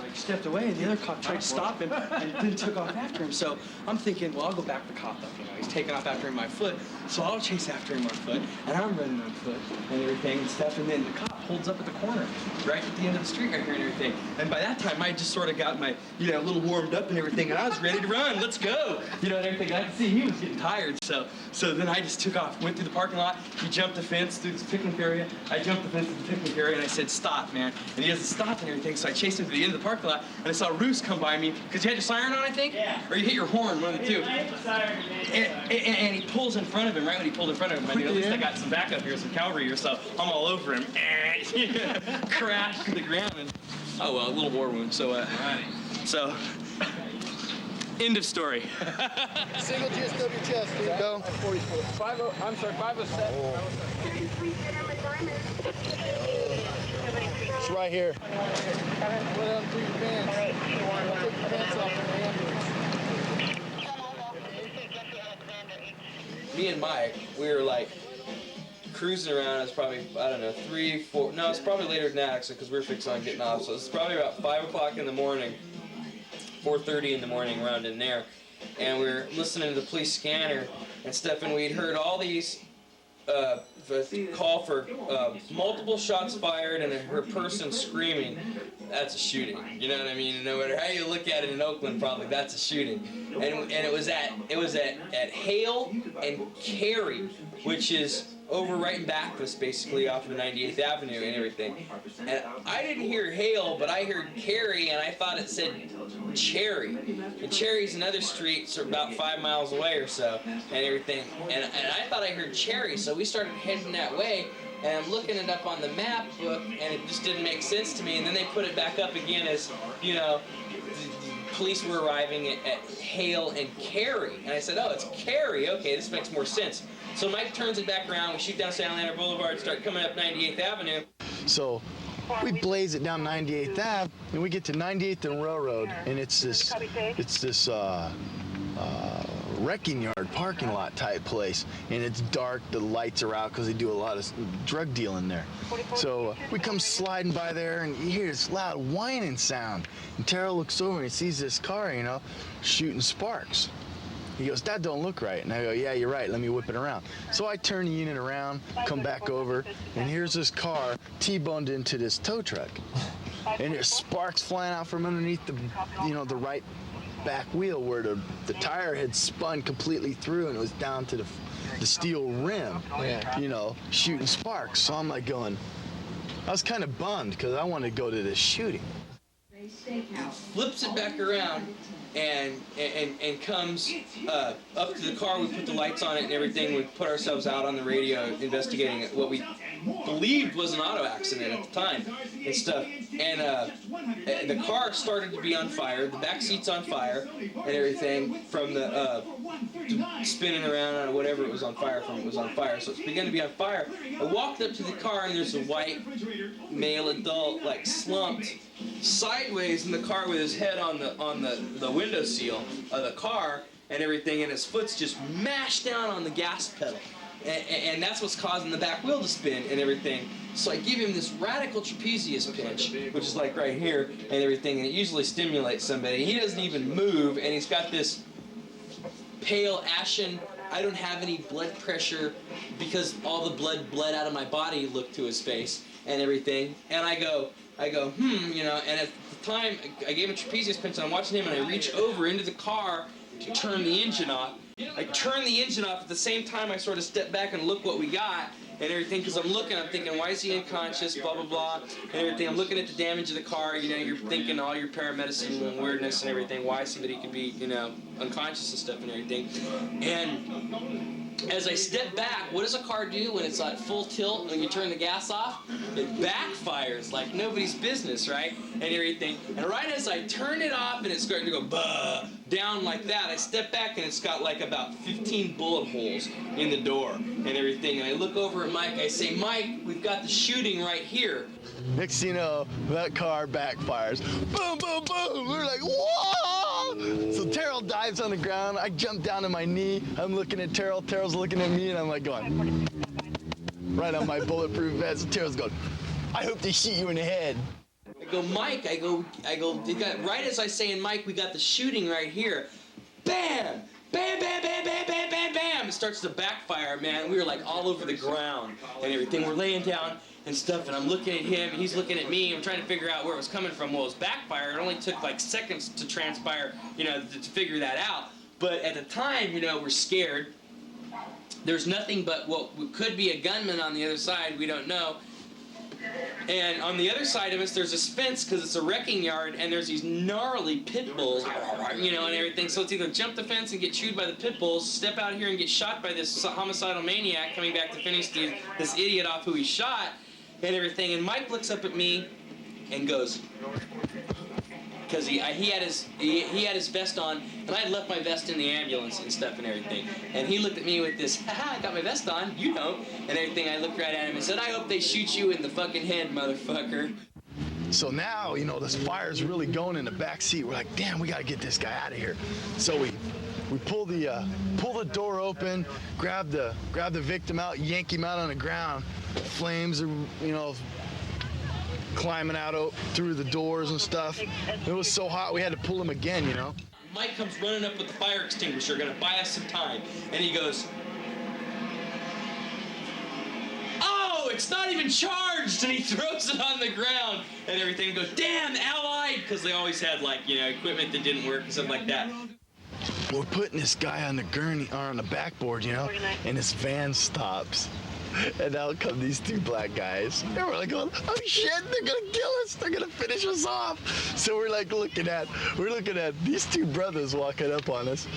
like stepped away, and the other cop tried to stop him and then took off after him. So I'm thinking, well, I'll go back the cop up. He's taking off after him on foot, so I'll chase after him on foot, and I'm running on foot and everything and stuff. And then the cop holds up at the corner, right at the end of the street right here and everything. And by that time, I just sort of got my, a little warmed up and everything, and I was ready to run. Let's go, and everything. I could see he was getting tired, so then I just took off, went through the parking lot. He jumped the fence through this picnic area. I jumped the fence through the picnic area, and I said, "Stop, man!" And he doesn't stop and everything. So I chased him to the end of the parking lot, and I saw Roos come by me because you had your siren on, I think, or you hit your horn, one of the two. I hit the siren, and he pulls in front of him. Right when he pulled in front of him, I mean, at least I got some backup here, some cavalry here, so I'm all over him. Crashed to the ground, and oh well, a little war wound. So end of story. Single GSW chest, dude. Go. 44. I'm sorry, 507. It's right here. Put it on through your pants. Take your pants off in the ambulance. Me and Mike, we were like cruising around. It's probably, I don't know, 3, 4, no, it's probably later than that actually, because we were fixing on getting off. So it's probably about 5 o'clock in the morning, 4:30 in the morning, around in there. And we were listening to the police scanner and stuff, and we'd heard all these call for multiple shots fired and her person screaming. That's a shooting. You know what I mean? No matter how you look at it in Oakland, probably that's a shooting. And it was at Hale and Cary, which is over right in back of us, basically off of 98th Avenue and everything. And I didn't hear Hale, but I heard Cary, and I thought it said Cherry. And Cherry's another street, so about 5 miles away or so, and everything. And I thought I heard Cherry, so we started heading that way. And I'm looking it up on the map book, and it just didn't make sense to me. And then they put it back up again as, the police were arriving at Hale and Cary. And I said, oh, it's Cary. Okay, this makes more sense. So Mike turns it back around. We shoot down Santa Ana Boulevard, start coming up 98th Avenue. So we blaze it down 98th Ave, and we get to 98th and Railroad, and it's this wrecking yard parking lot type place, and it's dark, the lights are out because they do a lot of drug dealing there. So we come sliding by there, and you hear this loud whining sound, and Terrell looks over and he sees this car, shooting sparks. He goes, "That don't look right." And I go, "Yeah, you're right, let me whip it around." So I turn the unit around, come back over, and here's this car T-boned into this tow truck, and there's sparks flying out from underneath the right back wheel where the tire had spun completely through, and it was down to the steel rim, shooting sparks. So I'm like going, I was kind of bummed because I wanted to go to this shooting. Flips it back around and comes up to the car. We put the lights on it and everything. We put ourselves out on the radio investigating what we believed was an auto accident at the time and stuff. And the car started to be on fire. The back seat's on fire and everything from the spinning around or whatever it was on fire from. It was on fire, so it's begun to be on fire. I walked up to the car, and there's a white male adult slumped sideways in the car with his head on the window seal of the car and everything, and his foot's just mashed down on the gas pedal. And that's what's causing the back wheel to spin and everything. So I give him this radical trapezius pinch, which is like right here and everything, and it usually stimulates somebody. He doesn't even move, and he's got this pale, ashen, I don't have any blood pressure because all the blood bled out of my body look to his face and everything. And I go, and at the time, I gave him a trapezius pinch, and I'm watching him, and I reach over into the car to turn the engine off. I turn the engine off at the same time I sort of step back and look what we got and everything, because I'm thinking, why is he unconscious, blah, blah, blah, and everything. I'm looking at the damage of the car, you're thinking all your paramedicine and weirdness and everything, why somebody could be, unconscious and stuff and everything. And as I step back, what does a car do when it's at full tilt and you turn the gas off? It backfires like nobody's business, right? And everything. And right as I turn it off and it's starting to go down like that, I step back and it's got like about 15 bullet holes in the door and everything. And I look over at Mike, I say, "Mike, we've got the shooting right here." Next thing you know, that car backfires. Boom, boom, boom. We're like, whoa! So Terrell dives on the ground. I jump down to my knee. I'm looking at Terrell. Terrell's looking at me, and I'm like going right on my bulletproof vest. Terrell's going, "I hope they shoot you in the head." I I go, Mike, I go, it got, right as I say in Mike, we got the shooting right here. Bam! Bam, bam, bam, bam, bam, bam, bam! It starts to backfire, man. We were like all over the ground and everything. We're laying down and stuff, and I'm looking at him, and he's looking at me. I'm trying to figure out where it was coming from. Well, it was backfire. It only took like seconds to transpire, you know, to figure that out. But at the time, you know, we're scared. There's nothing but what could be a gunman on the other side. We don't know. And on the other side of us, there's this fence because it's a wrecking yard, and there's these gnarly pit bulls, you know, and everything. So it's either jump the fence and get chewed by the pit bulls, step out here and get shot by this homicidal maniac coming back to finish this idiot off who he shot, and everything. And Mike looks up at me and goes, because he had his vest on, and I had left my vest in the ambulance and stuff and everything. And he looked at me with this, haha, I got my vest on, you know, and everything. I looked right at him and said, I hope they shoot you in the fucking head, motherfucker. So now, you know, this fire's really going in the back seat. We're like, damn, we gotta get this guy out of here. So we pull the door open, grab the victim out, yank him out on the ground. Flames are, you know, climbing out through the doors and stuff. It was so hot we had to pull him again, you know. Mike comes running up with the fire extinguisher, gonna buy us some time, and he goes, oh, it's not even charged, and he throws it on the ground and everything. Goes, damn, Allied, because they always had, like, you know, equipment that didn't work and stuff like that. We're putting this guy on the gurney, or on the backboard, you know, and his van stops. And out come these two black guys. And we're like going, oh shit, they're gonna kill us. They're gonna finish us off. So we're like looking at these two brothers walking up on us.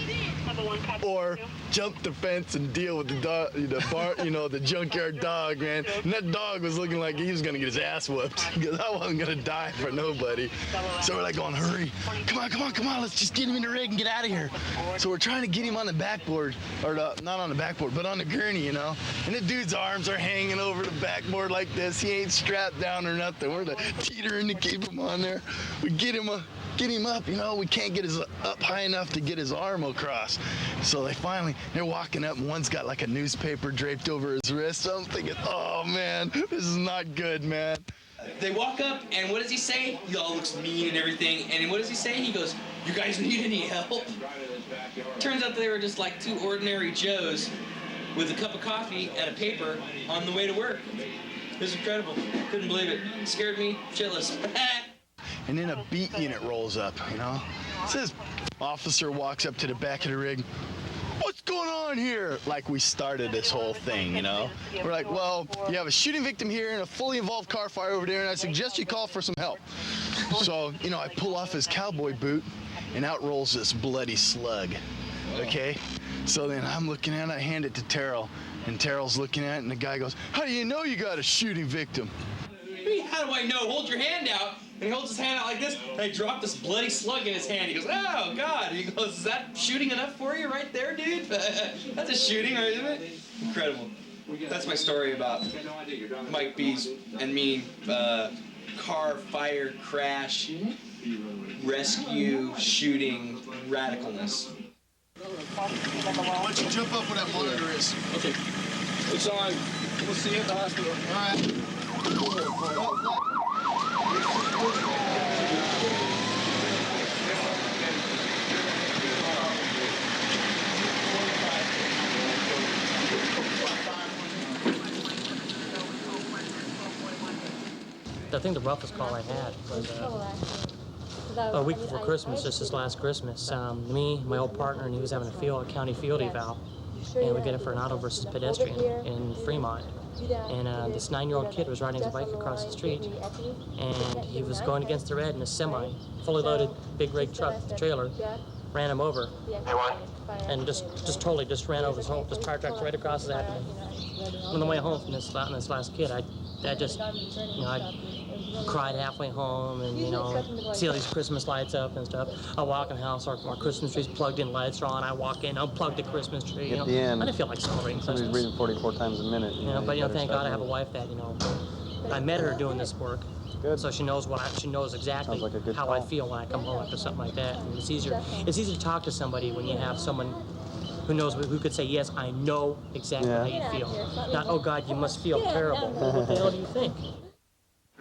Or jump the fence and deal with the dog, the junkyard dog, man. And that dog was looking like he was gonna get his ass whooped because I wasn't gonna die for nobody. So we're like going, hurry, come on, let's just get him in the rig and get out of here. So we're trying to get him on the backboard, or not on the backboard, but on the gurney, you know. And the dude's arms are hanging over the backboard like this. He ain't strapped down or nothing. We're teetering to keep him on there. We get him up, you know. We can't get his up high enough to get his arm across. So they're walking up, and one's got like a newspaper draped over his wrist. So I'm thinking, oh man, this is not good, man. They walk up, and what does he say? He all looks mean and everything. And what does he say? He goes, you guys need any help? Turns out they were just like two ordinary Joes with a cup of coffee and a paper on the way to work. It was incredible. Couldn't believe it. Scared me shitless. And then a beat unit rolls up, you know. This officer walks up to the back of the rig. What's going on here? Like we started this whole thing, you know. We're like, well, you have a shooting victim here and a fully involved car fire over there, and I suggest you call for some help. So, you know, I pull off his cowboy boot, and out rolls this bloody slug, okay? So then I'm looking at it, I hand it to Terrell, and Terrell's looking at it, and the guy goes, how do you know you got a shooting victim? How do I know? Hold your hand out. And he holds his hand out like this, and I drop this bloody slug in his hand. He goes, oh, God. He goes, is that shooting enough for you right there, dude? That's a shooting, right, isn't it? Incredible. That's my story about Mike B's and me, car, fire, crash, rescue, shooting, radicalness. Why don't you jump up where that monitor is? Okay. It's on. We'll see you at the hospital. All right. I think the roughest call I had was a week before Christmas, just this last Christmas. Me, my old partner, and he was having a county field eval, and we get it for an auto versus pedestrian in Fremont. And this 9-year-old kid was riding his bike across the street, and he was going against the red in a semi, fully loaded, big rig truck, the trailer, ran him over, and just totally ran over his whole, just tire tracks right across his abdomen. On the way home from this last kid, I cried halfway home, and see all these Christmas lights up and stuff. I walk in the house, our Christmas tree's plugged in, lights are on. I walk in, unplug the Christmas tree. At the end, I didn't feel like celebrating Christmas. Somebody's breathing 44 times a minute. But thank God I have a wife that I met her doing this work. Good. So she knows she knows exactly like a good how call. I feel when I come home after something like that. And it's easier to talk to somebody when you have someone who could say, yes, I know exactly how you feel. Not, oh God, you must feel terrible. What the hell do you think?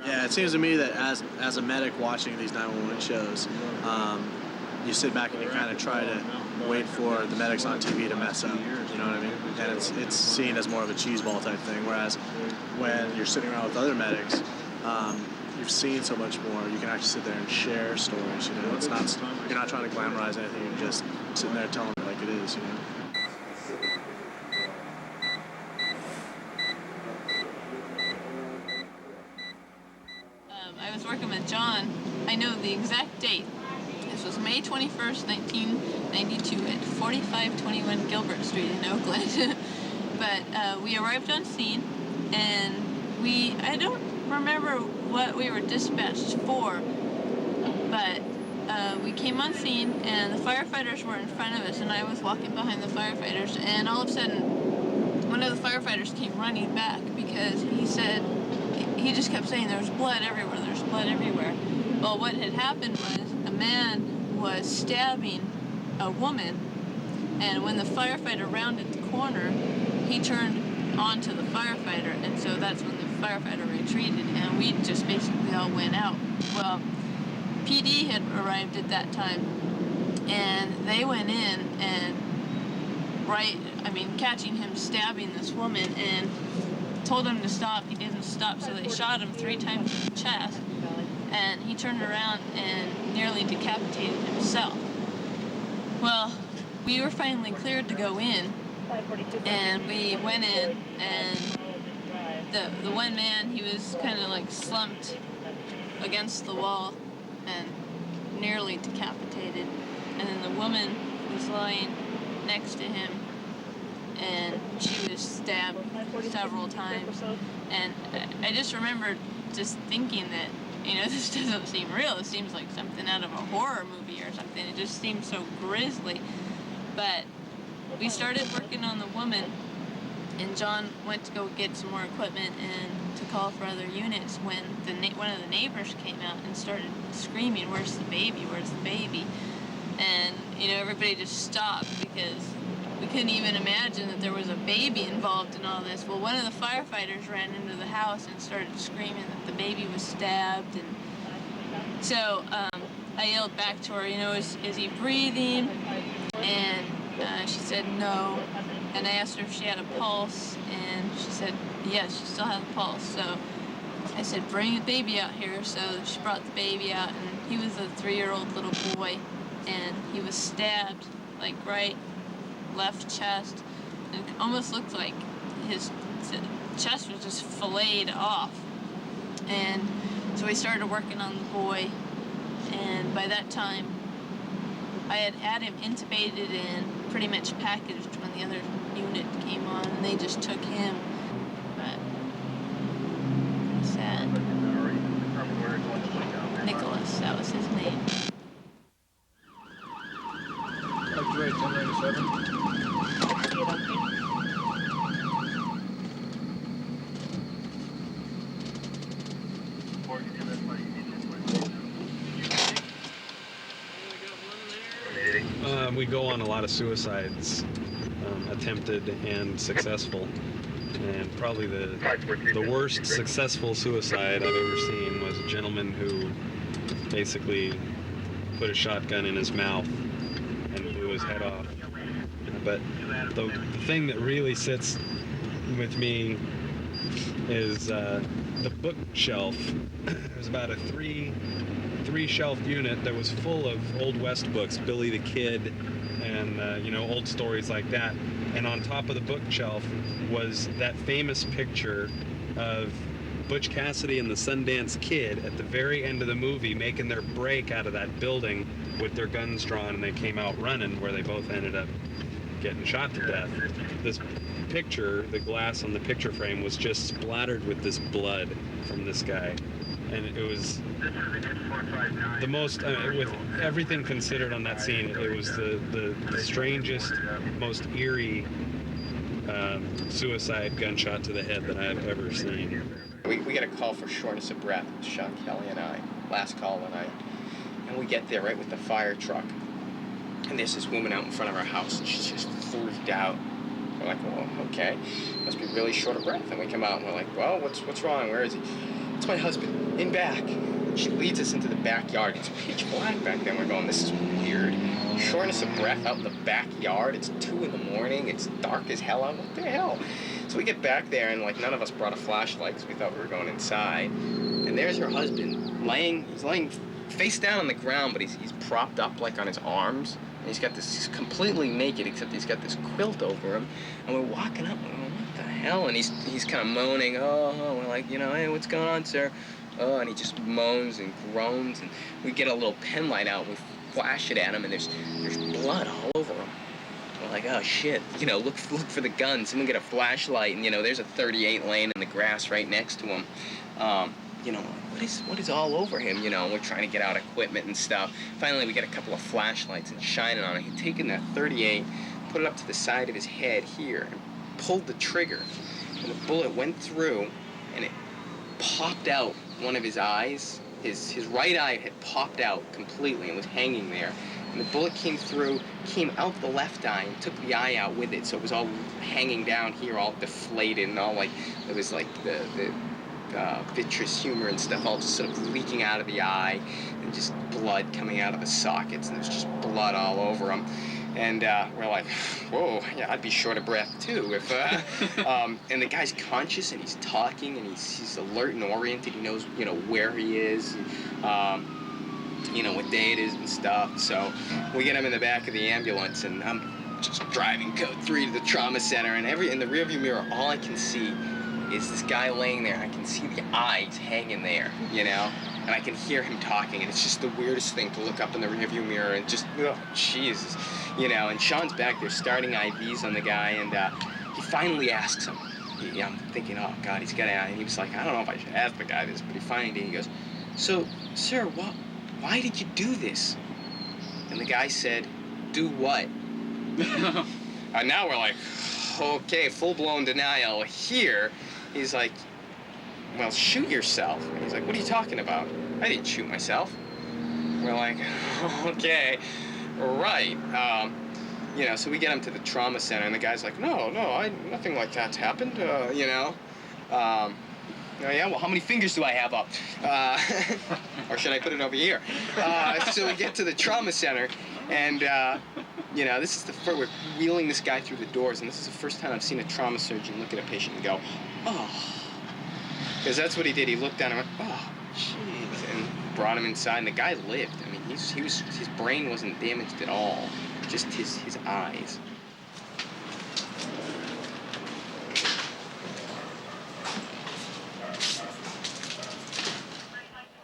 Yeah, it seems to me that as a medic watching these 911 shows, you sit back and you kind of try to wait for the medics on TV to mess up, you know what I mean? And it's seen as more of a cheeseball type thing, whereas when you're sitting around with other medics, you've seen so much more. You can actually sit there and share stories, you know? It's not, you're not trying to glamorize anything, you're just sitting there telling it like it is, you know? I was working with John. I know the exact date. This was May 21st, 1992 at 4521 Gilbert Street in Oakland. But we arrived on scene, and I don't remember what we were dispatched for, but we came on scene, and the firefighters were in front of us, and I was walking behind the firefighters, and all of a sudden, one of the firefighters came running back because he just kept saying there's blood everywhere, there's blood everywhere. Well, what had happened was a man was stabbing a woman, and when the firefighter rounded the corner, he turned onto the firefighter, and so that's when the firefighter retreated, and we just basically all went out. Well, PD had arrived at that time, and they went in and catching him stabbing this woman, and told him to stop. He didn't stop, so they shot him 3 times in the chest, and he turned around and nearly decapitated himself. Well, we were finally cleared to go in, and we went in, and the one man, he was kind of like slumped against the wall and nearly decapitated, and then the woman was lying next to him, and she was stabbed several times. And I just remember just thinking that, this doesn't seem real. It seems like something out of a horror movie or something. It just seems so grisly. But we started working on the woman, and John went to go get some more equipment and to call for other units when one of the neighbors came out and started screaming, "Where's the baby? Where's the baby?" And, everybody just stopped because we couldn't even imagine that there was a baby involved in all this. Well, one of the firefighters ran into the house and started screaming that the baby was stabbed. And so I yelled back to her, is he breathing? And she said no. And I asked her if she had a pulse, and she said yes, she still had a pulse. So I said, bring the baby out here. So she brought the baby out, and he was a 3-year-old little boy, and he was stabbed, like right left chest, and it almost looked like his chest was just filleted off. And so we started working on the boy, and by that time I had him intubated and pretty much packaged when the other unit came on, and they just took him. But sad. Nicholas, that was his name. X-ray 1097. We go on a lot of suicides, attempted and successful. And probably the worst successful suicide I've ever seen was a gentleman who basically put a shotgun in his mouth and blew his head off. But the thing that really sits with me is the bookshelf. There's about a three-shelf unit that was full of Old West books, Billy the Kid, and old stories like that. And on top of the bookshelf was that famous picture of Butch Cassidy and the Sundance Kid at the very end of the movie making their break out of that building with their guns drawn, and they came out running, where they both ended up getting shot to death. This picture, the glass on the picture frame, was just splattered with this blood from this guy. And it was the most, with everything considered on that scene, it was the strangest, most eerie suicide gunshot to the head that I've ever seen. We get a call for shortness of breath, Sean Kelly and I, last call of the night. And we get there right with the fire truck. And there's this woman out in front of our house, and she's just freaked out. We're like, well, okay, must be really short of breath. And we come out and we're like, well, what's wrong? Where is he? it's my husband, in back. She leads us into the backyard. It's pitch black back then. We're going, this is weird. Shortness of breath out in the backyard. It's 2 in the morning. It's dark as hell out. What the hell? So we get back there, and like none of us brought a flashlight because we thought we were going inside. And there's her husband laying. He's laying face down on the ground, but he's propped up like on his arms. And he's got this. He's completely naked except he's got this quilt over him. And we're walking up. And we're going, what the hell? And he's kind of moaning. Oh, we're like, you know, hey, what's going on, sir? Oh, and he just moans and groans, and we get a little pen light out, and we flash it at him, and there's blood all over him. We're like, oh shit, you know, look for the guns. And we get a flashlight, and you know, there's a 38 laying in the grass right next to him. You know, what is all over him? You know, and we're trying to get out equipment and stuff. Finally, we get a couple of flashlights and shining on it. He'd taken that 38, put it up to the side of his head here, and pulled the trigger, and the bullet went through, and it popped out one of his eyes. His right eye had popped out completely and was hanging there. And the bullet came through, came out the left eye and took the eye out with it. So it was all hanging down here, all deflated and all like, it was like the vitreous humor and stuff all just sort of leaking out of the eye and just blood coming out of the sockets. And there's just blood all over him. And we're like, whoa, yeah, I'd be short of breath too if, and the guy's conscious and he's talking and he's alert and oriented. He knows, you know, where he is, you know, what day it is and stuff. So we get him in the back of the ambulance and I'm just driving code 3 to the trauma center and in the rearview mirror, all I can see is this guy laying there. I can see the eyes hanging there, you know? And I can hear him talking, and it's just the weirdest thing to look up in the rearview mirror and just, oh, Jesus, you know. And Sean's back there starting IVs on the guy, and he finally asks him. I'm thinking, oh, God, he's got to, and he was like, I don't know if I should ask the guy this, but he finally did. He goes, so, sir, why did you do this? And the guy said, do what? And now we're like, okay, full-blown denial here. He's like, well, shoot yourself. And he's like, what are you talking about? I didn't shoot myself. We're like, okay, right. You know, so we get him to the trauma center, and the guy's like, no, nothing like that's happened, you know. Oh, yeah, well, how many fingers do I have up? Or should I put it over here? So we get to the trauma center, and, you know, this is the first, we're wheeling this guy through the doors, and this is the first time I've seen a trauma surgeon look at a patient and go, oh. Because that's what he did. He looked down and went, oh, jeez, and brought him inside. And the guy lived. I mean, his brain wasn't damaged at all, just his eyes.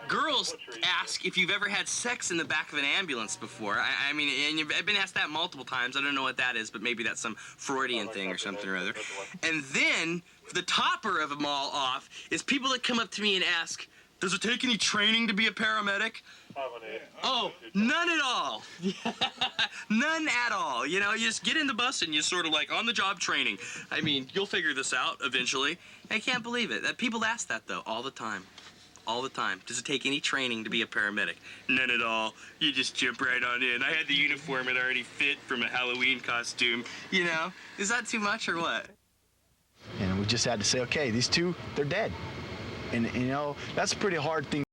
Girls ask if you've ever had sex in the back of an ambulance before. I mean, and I've been asked that multiple times. I don't know what that is, but maybe that's some Freudian thing or something or other. And then, the topper of them all off is people that come up to me and ask, does it take any training to be a paramedic? Oh, none at all. None at all. You know, you just get in the bus and you sort of like on-the-job training. I mean, you'll figure this out eventually. I can't believe it. People ask that, though, all the time. All the time. Does it take any training to be a paramedic? None at all. You just jump right on in. I had the uniform, it already fit from a Halloween costume. You know, is that too much or what? And we just had to say, okay, these two, they're dead. And you know, that's a pretty hard thing